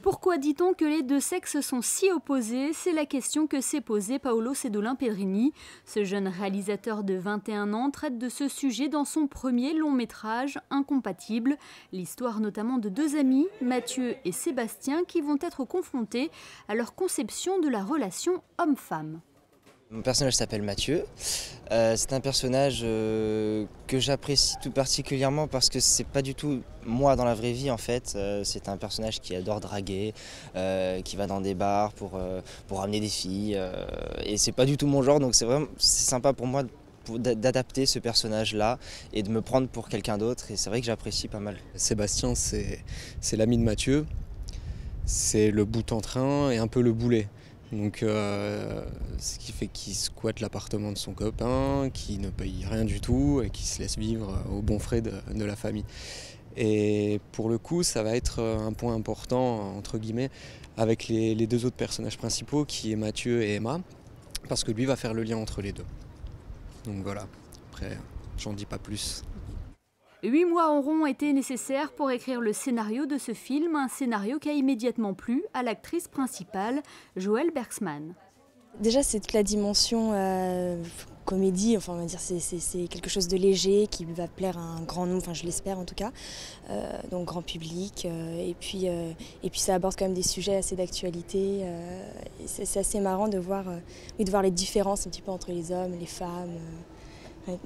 Pourquoi dit-on que les deux sexes sont si opposés? C'est la question que s'est posée Paolo Sedolin Pedrini. Ce jeune réalisateur de 21 ans traite de ce sujet dans son premier long métrage, Incompatibles. L'histoire notamment de deux amis, Mathieu et Sébastien, qui vont être confrontés à leur conception de la relation homme-femme. Mon personnage s'appelle Mathieu. C'est un personnage que j'apprécie tout particulièrement parce que c'est pas du tout moi dans la vraie vie en fait. C'est un personnage qui adore draguer, qui va dans des bars pour ramener des filles. Et c'est pas du tout mon genre, donc c'est sympa pour moi d'adapter ce personnage-là et de me prendre pour quelqu'un d'autre. Et c'est vrai que j'apprécie pas mal. Sébastien, c'est l'ami de Mathieu. C'est le bout en train et un peu le boulet. Donc, ce qui fait qu'il squatte l'appartement de son copain, qui ne paye rien du tout et qui se laisse vivre aux bons frais de la famille. Et pour le coup, ça va être un point important, entre guillemets, avec les deux autres personnages principaux, qui est Mathieu et Emma, parce que lui va faire le lien entre les deux. Donc voilà, après, j'en dis pas plus. 8 mois auront été nécessaires pour écrire le scénario de ce film, un scénario qui a immédiatement plu à l'actrice principale, Joëlle Bergsman. Déjà, c'est toute la dimension comédie, enfin on va dire c'est quelque chose de léger qui va plaire à un grand nombre, enfin je l'espère en tout cas, donc grand public. Et puis ça aborde quand même des sujets assez d'actualité. C'est assez marrant de voir les différences un petit peu entre les hommes, les femmes.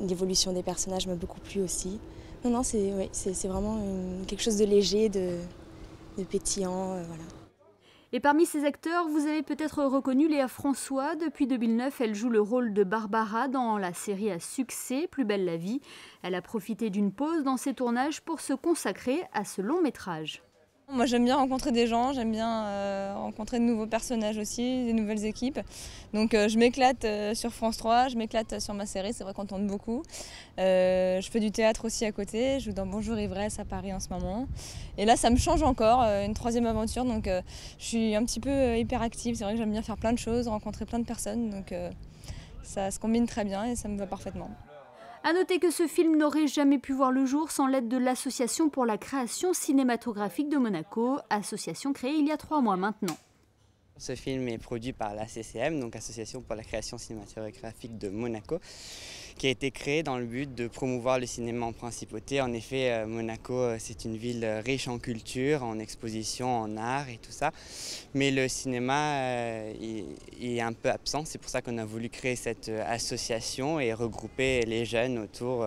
L'évolution des personnages m'a beaucoup plu aussi. Non, c'est vraiment quelque chose de léger, de pétillant, voilà. Et parmi ces acteurs, vous avez peut-être reconnu Léa François. Depuis 2009, elle joue le rôle de Barbara dans la série à succès Plus belle la vie. Elle a profité d'une pause dans ses tournages pour se consacrer à ce long métrage. Moi j'aime bien rencontrer des gens, j'aime bien rencontrer de nouveaux personnages aussi, des nouvelles équipes. Donc je m'éclate sur France 3, je m'éclate sur ma série, c'est vrai qu'on tourne beaucoup. Je fais du théâtre aussi à côté, je joue dans Bonjour Ivresse à Paris en ce moment. Et là ça me change encore, une troisième aventure, donc je suis un petit peu hyperactive. C'est vrai que j'aime bien faire plein de choses, rencontrer plein de personnes, donc ça se combine très bien et ça me va parfaitement. À noter que ce film n'aurait jamais pu voir le jour sans l'aide de l'Association pour la création cinématographique de Monaco, association créée il y a 3 mois maintenant. Ce film est produit par l'ACCM, donc Association pour la création cinématographique de Monaco, qui a été créé dans le but de promouvoir le cinéma en principauté. En effet, Monaco, c'est une ville riche en culture, en exposition, en art et tout ça. Mais le cinéma est un peu absent. C'est pour ça qu'on a voulu créer cette association et regrouper les jeunes autour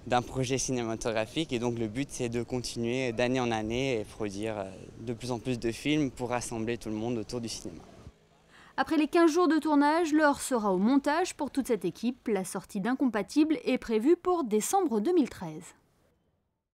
d'un projet cinématographique. Et donc le but, c'est de continuer d'année en année et produire de plus en plus de films pour rassembler tout le monde autour du cinéma. Après les 15 jours de tournage, l'heure sera au montage pour toute cette équipe. La sortie d'Incompatibles est prévue pour décembre 2013.